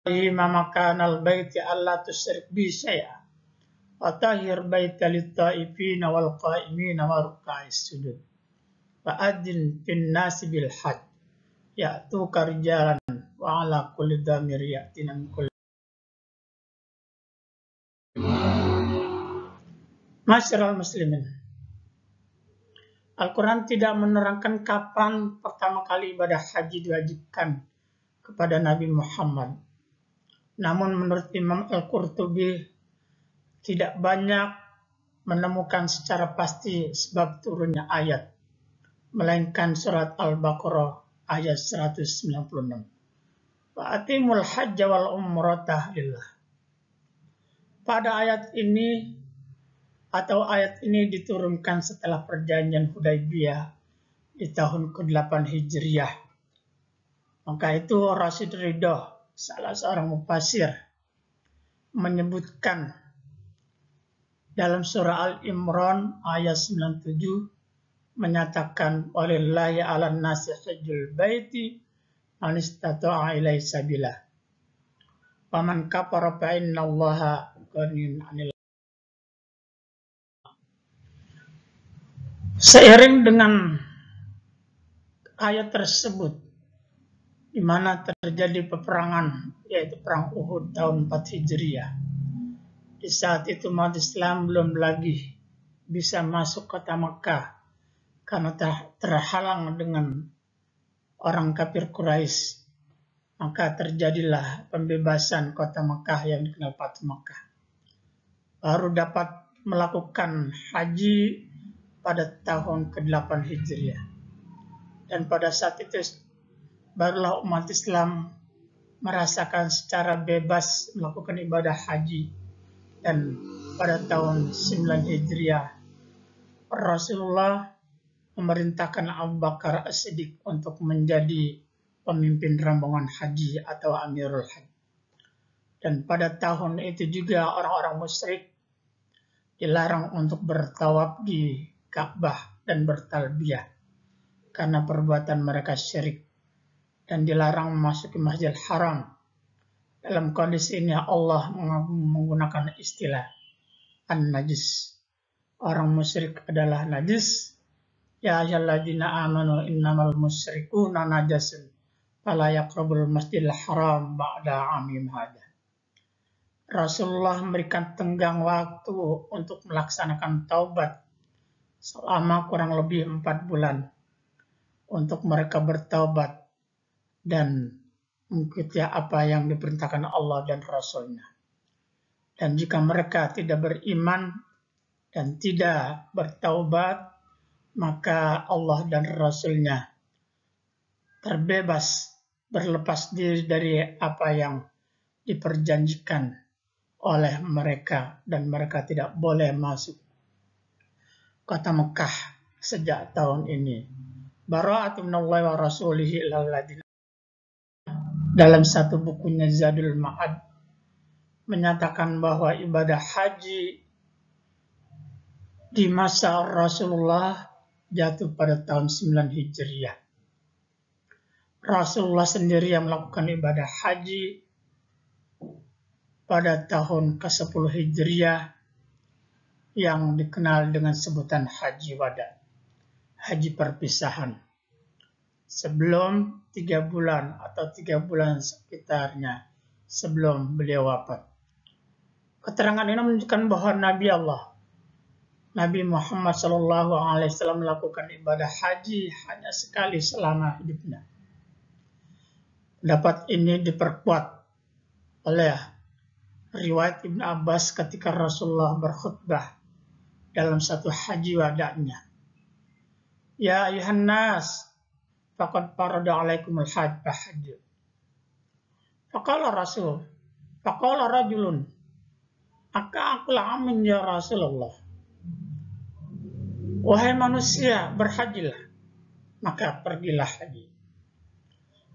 مكان البيت ألا تشرك بي شيئا وطهر بيت للطائفين والقائمين وركع السجود وأذن في الناس بالحج يأتوك رجالا وعلى كل ضامر يأتين من كل. Masyarul muslimin, Al-Quran tidak menerangkan kapan pertama kali ibadah haji diwajibkan kepada Nabi Muhammad. Namun menurut Imam Al-Qurtubi tidak banyak menemukan secara pasti sebab turunnya ayat, melainkan surat Al-Baqarah ayat 196. Wa atimul hajja wal umrata lillah. Pada ayat ini diturunkan setelah perjanjian Hudaybiyah di tahun ke-8 Hijriah. Maka itu Rashid Ridho, salah seorang mufassir, menyebutkan dalam surah Al-Imran ayat 97 menyatakan walillahi 'alan nasi hajjul baiti man istata'a ilaihi sabila. Wa man kafara fa innallaha ghaniyun 'anil. Seiring dengan ayat tersebut, di mana terjadi peperangan, yaitu perang Uhud tahun 4 Hijriah. Di saat itu umat Islam belum lagi bisa masuk kota Makkah karena terhalang dengan orang kafir Quraisy. Maka terjadilah pembebasan kota Makkah yang dikenal Fathu Makkah. Baru dapat melakukan haji pada tahun ke-8 Hijriah. Dan pada saat itu barulah umat Islam merasakan secara bebas melakukan ibadah haji. Dan pada tahun 9 Hijriah, Rasulullah memerintahkan Abu Bakar As-Siddiq untuk menjadi pemimpin rombongan haji atau Amirul Hajj. Dan pada tahun itu juga orang-orang musyrik dilarang untuk bertawaf di Ka'bah dan bertalbiyah karena perbuatan mereka syirik, dan dilarang memasuki Masjidil Haram. Dalam kondisi ini Allah menggunakan istilah an-najis. Orang musyrik adalah najis. Ya ayyuhalladzina amanu innamal musyrikuuna najasun fala yaqrabul Masjidil Haram ba'da 'amihim hadza. Rasulullah memberikan tenggang waktu untuk melaksanakan taubat selama kurang lebih 4 bulan untuk mereka bertaubat dan mengikuti apa yang diperintahkan Allah dan Rasul-Nya. Dan jika mereka tidak beriman dan tidak bertaubat, maka Allah dan Rasul-Nya terbebas berlepas diri dari apa yang diperjanjikan oleh mereka, dan mereka tidak boleh masuk kota Mekah sejak tahun ini. Bara'atun minallahi wa rasulihi ilal ladzina. Dalam satu bukunya Zadul Ma'ad menyatakan bahwa ibadah haji di masa Rasulullah jatuh pada tahun 9 Hijriah. Rasulullah sendiri yang melakukan ibadah haji pada tahun ke-10 Hijriah yang dikenal dengan sebutan Haji Wada, haji perpisahan. Sebelum 3 bulan atau 3 bulan sekitarnya sebelum beliau wafat. Keterangan ini menunjukkan bahwa Nabi Muhammad SAW melakukan ibadah haji hanya sekali selama hidupnya. Pendapat ini diperkuat oleh riwayat Ibn Abbas ketika Rasulullah berkhutbah dalam satu haji wada'nya. Ya ayuhan nas, faqad farada alaikumul hajj fahajju. Faqala rajulun, aqul amin ya Rasulullah. Wahai manusia, berhajilah, maka pergilah haji.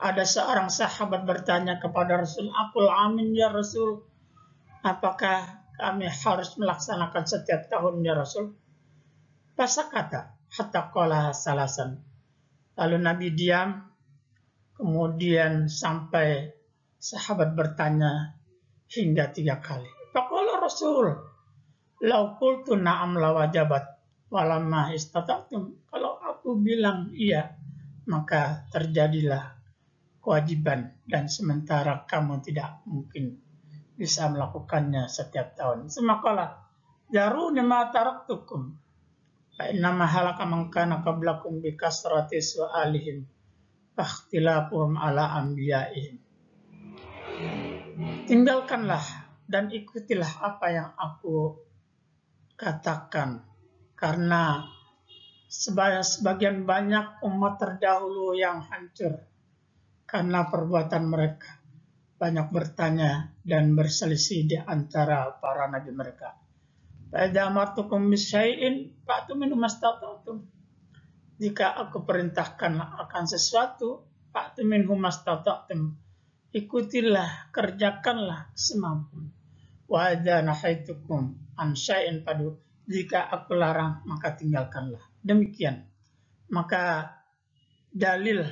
Ada seorang sahabat bertanya kepada Rasul, aqul amin ya Rasul, apakah kami harus melaksanakan setiap tahun ya Rasul? Fasakata hatta qala salasan. Lalu Nabi diam, kemudian sampai Sahabat bertanya hingga 3 kali. Faqala Rasul, "Lau qultu na'am lawajabat walamma istata'tum." Kalau aku bilang iya, maka terjadilah kewajiban, dan sementara kamu tidak mungkin bisa melakukannya setiap tahun. Semakalah jaruni ma taraktukum fa innama halaka man kana qablakum bi kasrati su'alihim fakhtilafuhum ala anbiya'ihim. Tinggalkanlah dan ikutilah apa yang aku katakan, karena sebagian banyak umat terdahulu yang hancur karena perbuatan mereka, banyak bertanya dan berselisih di antara para nabi mereka. Fa'idza amartukum bisyai'in fa'tu minhu mastata'tum. Jika aku perintahkan akan sesuatu, fa'tu minhu mastata'tum. Ikutilah, kerjakanlah semampu. Wa idza nahaitukum an syai'in fadu. Jika aku larang, maka tinggalkanlah. Demikian. Maka dalil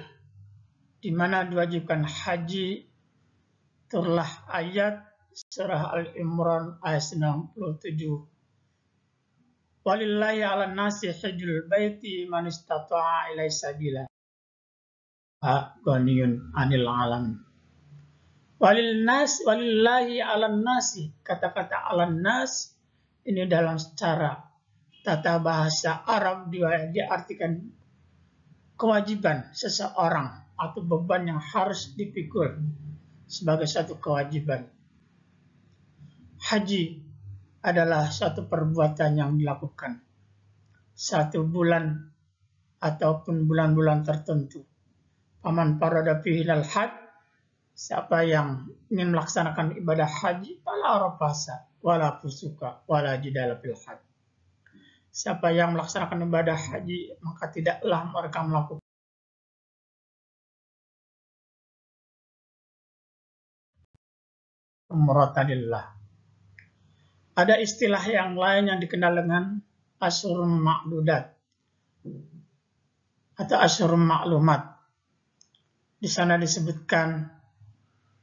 di mana diwajibkan haji turunlah ayat surah Al-Imran ayat 97. Walillahi 'alan nasi hajjul baiti man istata'a ilaihi sabila. Ghaniyun 'anil 'alamin. Walillahi 'alan nasi. Kata-kata 'alan nas ini dalam secara tata bahasa Arab diartikan kewajiban seseorang atau beban yang harus dipikul sebagai satu kewajiban. Haji adalah satu perbuatan yang dilakukan 1 bulan ataupun bulan-bulan tertentu. Paman farada fihi al hajj, siapa yang ingin melaksanakan ibadah haji, fala rafasa wala fusuka wala jidala fil hajj. Siapa yang melaksanakan ibadah haji, maka tidaklah mereka melakukan umratanillah. Ada istilah yang lain yang dikenal dengan asyhurun ma'dudat atau asyhurun ma'lumat. Di sana disebutkan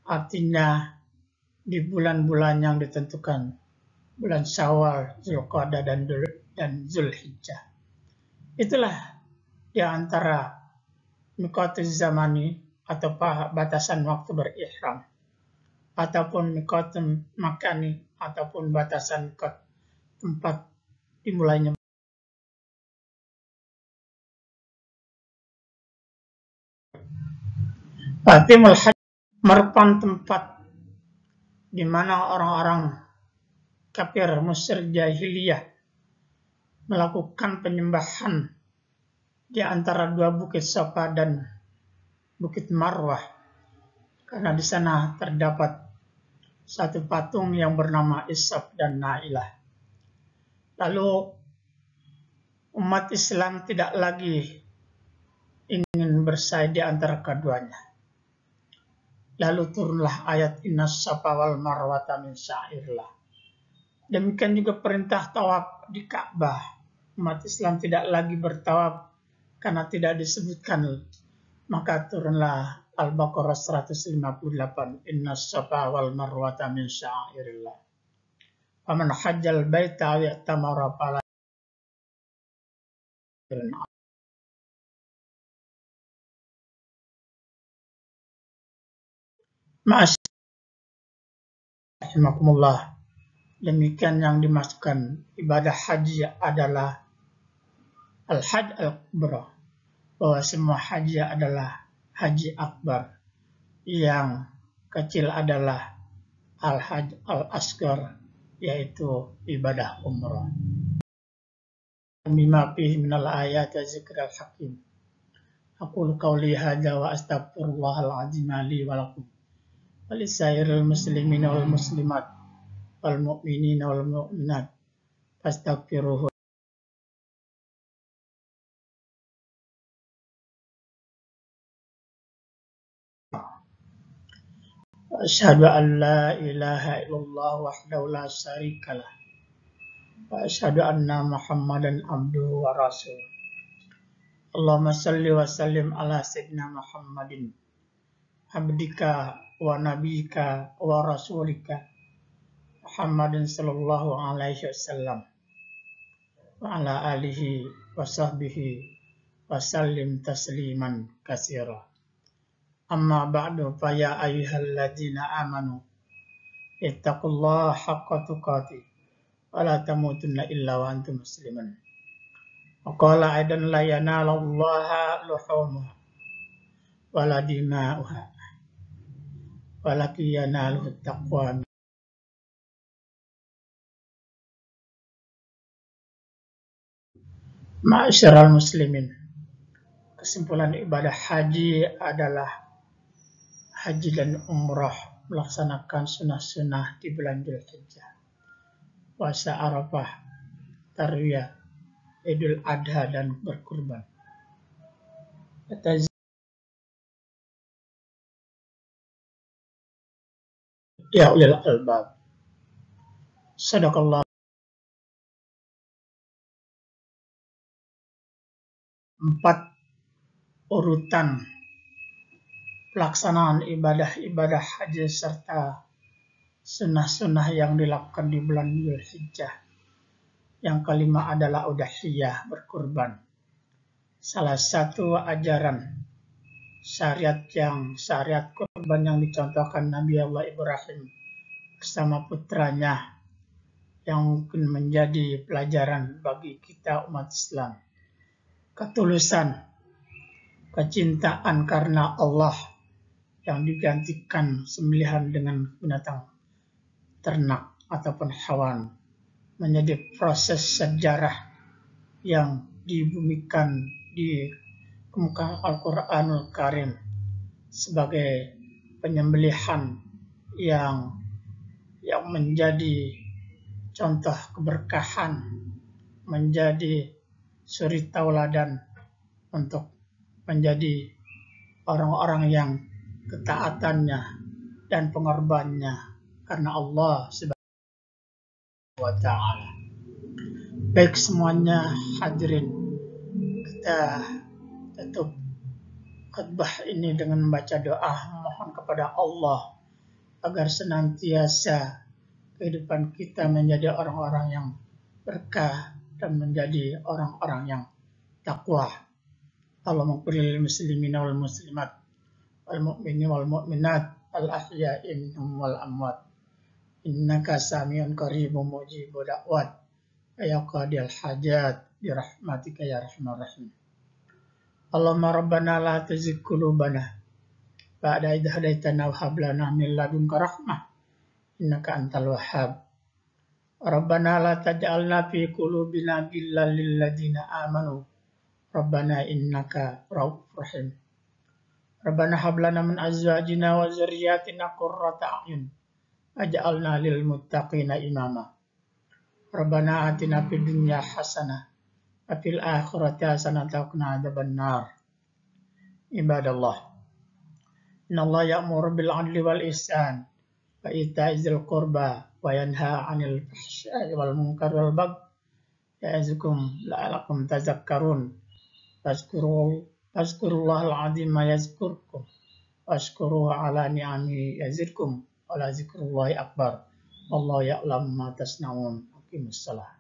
artinya di bulan-bulan yang ditentukan, bulan Syawal, Zulqa'dah dan Zulhijjah. Itulah di antara miqatuz zamani atau batasan waktu berihram, ataupun miqatun makani ataupun batasan tempat dimulainya. Fatimul Hajj merupakan tempat di mana orang-orang kafir musyrik jahiliyah melakukan penyembahan di antara 2 bukit Safa dan bukit Marwah, karena di sana terdapat satu patung yang bernama Ishaq dan Nailah. Lalu umat Islam tidak lagi ingin bersaing di antara keduanya. Lalu turunlah ayat innas safa wal marwata min sya'airillah. Demikian juga perintah tawaf di Ka'bah. Umat Islam tidak lagi bertawaf karena tidak disebutkan. Maka turunlah Al-Baqarah 158. Innas safa wal marwata min sya'airillah. Faman hajjal baita aw i'tamara fala Ma'asyimakumullah. Demikian yang dimasukkan ibadah haji adalah al-hajj al-kubra, bahwa semua haji adalah haji akbar, yang kecil adalah al-hajj al-asghar, yaitu ibadah umrah. Bima fihi minal ayati wa zikril hakim. Aqulu qawli hadza wa astaghfirullahal azim li wa lakum wa lisairil muslimina wal muslimat wal mu'minina wal mu'minat fastaghfiruhu. Asyhadu an la ilaha illallah wahdahu la syarika lah wa asyhadu anna Muhammadan abduhu wa rasuluh. Allahumma salli wa sallim ala sayyidina Muhammadin abdika wa nabiyika wa rasulika Muhammadin sallallahu alaihi wasallam wa ala alihi wa sahbihi wa sallim tasliman katsira. Amma ba'du fa ya ayyuhalladzina amanu ittaqullaha haqqa tuqatih wa la tamutunna illa wa antum muslimun. Wa qala aidan la yanalallaha luhumuha wa la dima'uha walakin yanaluhu taqwa. Ma'asyiral muslimin, kesimpulan ibadah haji adalah haji dan umrah melaksanakan sunnah-sunnah di bulan Dzulhijjah, puasa Arafah, tarwiyah, Idul Adha dan berkurban. Ya ulil albab. Sadaqallah. 4 urutan pelaksanaan ibadah-ibadah haji serta sunnah-sunnah yang dilakukan di bulan Dzulhijjah. Yang kelima adalah udhiyah, berkurban. Salah satu ajaran syariat kurban yang dicontohkan Nabi Allah Ibrahim bersama putranya, yang mungkin menjadi pelajaran bagi kita umat Islam. Ketulusan, kecintaan karena Allah yang digantikan sembelihan dengan binatang ternak ataupun hewan menjadi proses sejarah yang dibumikan di muka Al-Quranul Karim sebagai penyembelihan yang menjadi contoh keberkahan, menjadi suri tauladan untuk menjadi orang-orang yang ketaatannya dan pengorbanannya karena Allah Subhanahu wa ta'ala. Baik semuanya hadirin, kita tutup khutbah ini dengan membaca doa mohon kepada Allah agar senantiasa kehidupan kita menjadi orang-orang yang berkah dan menjadi orang-orang yang takwa. Allahumma qul lil muslimina wal muslimat wal mu'minina wal mu'minat al ahya'i minhum wal amwat innaka samiun qaribun mujibud da'wat ya qadil hajat bi rahmatika ya arhamar rahim. Allahumma rabbana la tuzigh qulubana ba'da idh hadaitana wa hab lana min ladunka rahmah innaka antal wahhab. Rabbana la taj'alna fi qulubina ghillan lil ladzina amanu Rabbana innaka ra'ufur rahim. Rabbana hab lana min azwajina wa dzurriyyatina qurrata a'yun waj'alna lil muttaqina imama. Rabbana atina fid dunya hasanah wa fil akhirati hasanah wa qina adzabannar. Ibadallah, innallaha ya'muru bil 'adli wal ihsan wa ita'i dzil qurba wa yanha 'anil fahsya'i wal munkari wal baghi ya'izukum la'allakum tadhakkarun. Fazkurullahal 'azima yazkurkum washkuruhu 'ala ni'amihi yazidkum wa la dzikrullahi akbar. Wallahu ya'lamu ma tasna'un. Aqimussalah.